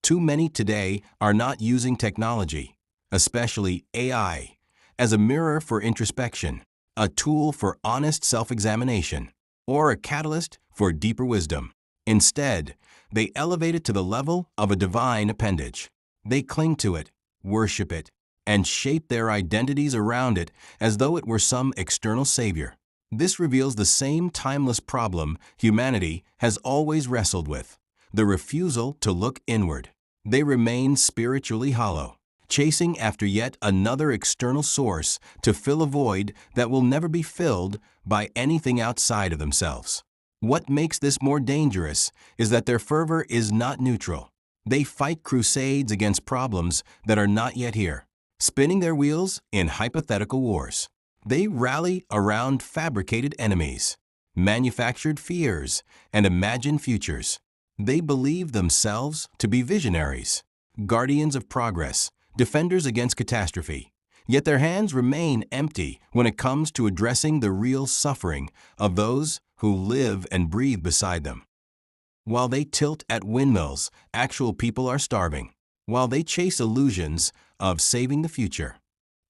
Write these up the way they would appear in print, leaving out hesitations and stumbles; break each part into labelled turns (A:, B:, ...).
A: Too many today are not using technology, especially AI, as a mirror for introspection, a tool for honest self-examination, or a catalyst for deeper wisdom. Instead, they elevate it to the level of a divine appendage. They cling to it, worship it, and shape their identities around it as though it were some external savior. This reveals the same timeless problem humanity has always wrestled with: the refusal to look inward. They remain spiritually hollow, chasing after yet another external source to fill a void that will never be filled by anything outside of themselves. What makes this more dangerous is that their fervor is not neutral. They fight crusades against problems that are not yet here, spinning their wheels in hypothetical wars. They rally around fabricated enemies, manufactured fears, and imagined futures. They believe themselves to be visionaries, guardians of progress, defenders against catastrophe. Yet their hands remain empty when it comes to addressing the real suffering of those who live and breathe beside them. While they tilt at windmills, actual people are starving. While they chase illusions of saving the future,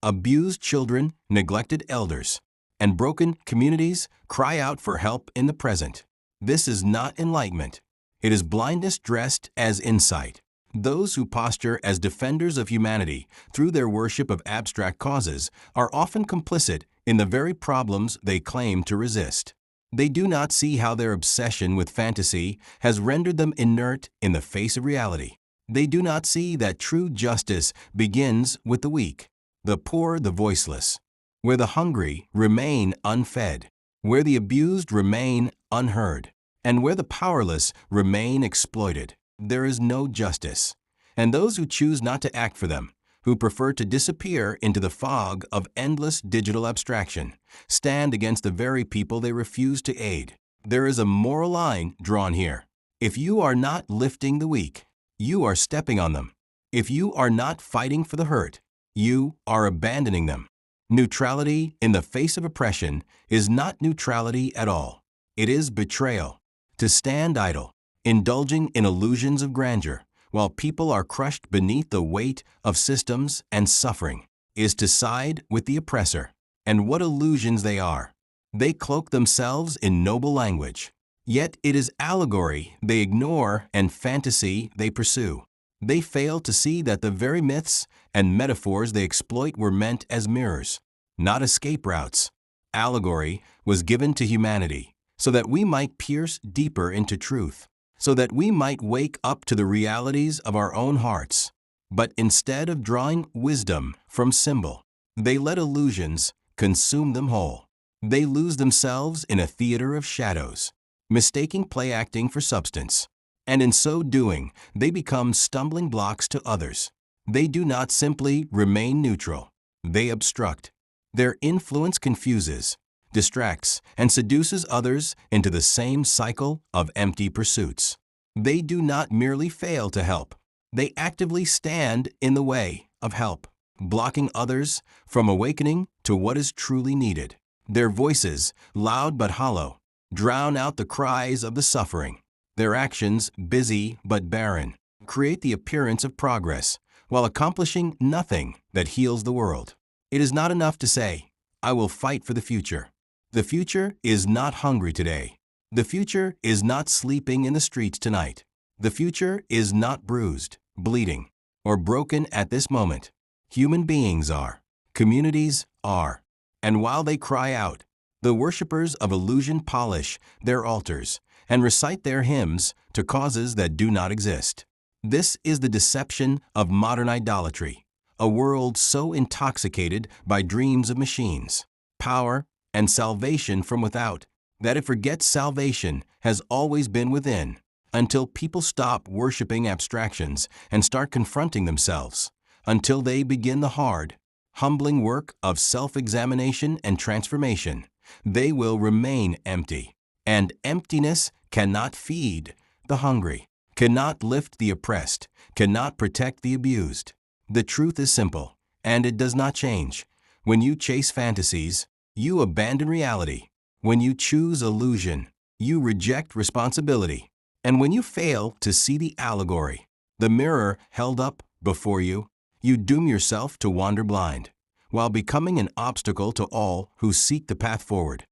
A: abused children, neglected elders, and broken communities cry out for help in the present. This is not enlightenment. It is blindness dressed as insight. Those who posture as defenders of humanity through their worship of abstract causes are often complicit in the very problems they claim to resist. They do not see how their obsession with fantasy has rendered them inert in the face of reality. They do not see that true justice begins with the weak, the poor, the voiceless, where the hungry remain unfed, where the abused remain unheard, and where the powerless remain exploited. There is no justice. And those who choose not to act for them, who prefer to disappear into the fog of endless digital abstraction, stand against the very people they refuse to aid. There is a moral line drawn here. If you are not lifting the weak, you are stepping on them. If you are not fighting for the hurt, you are abandoning them. Neutrality in the face of oppression is not neutrality at all. It is betrayal. To stand idle, indulging in illusions of grandeur, while people are crushed beneath the weight of systems and suffering, is to side with the oppressor. And what illusions they are! They cloak themselves in noble language. Yet it is allegory they ignore and fantasy they pursue. They fail to see that the very myths and metaphors they exploit were meant as mirrors, not escape routes. Allegory was given to humanity so that we might pierce deeper into truth, so that we might wake up to the realities of our own hearts. But instead of drawing wisdom from symbol, they let illusions consume them whole. They lose themselves in a theater of shadows, mistaking play acting for substance. And in so doing, they become stumbling blocks to others. They do not simply remain neutral. They obstruct. Their influence confuses, distracts, and seduces others into the same cycle of empty pursuits. They do not merely fail to help. They actively stand in the way of help, blocking others from awakening to what is truly needed. Their voices, loud but hollow, drown out the cries of the suffering. Their actions, busy but barren, create the appearance of progress while accomplishing nothing that heals the world. It is not enough to say, "I will fight for the future." The future is not hungry today. The future is not sleeping in the streets tonight. The future is not bruised, bleeding, or broken at this moment. Human beings are. Communities are. And while they cry out, the worshippers of illusion polish their altars and recite their hymns to causes that do not exist. This is the deception of modern idolatry, a world so intoxicated by dreams of machines, power, and salvation from without, that it forgets salvation has always been within, until people stop worshiping abstractions and start confronting themselves, until they begin the hard, humbling work of self-examination and transformation. They will remain empty. And emptiness cannot feed the hungry, cannot lift the oppressed, cannot protect the abused. The truth is simple, and it does not change. When you chase fantasies, you abandon reality. When you choose illusion, you reject responsibility. And when you fail to see the allegory, The mirror held up before you, you doom yourself to wander blind, while becoming an obstacle to all who seek the path forward.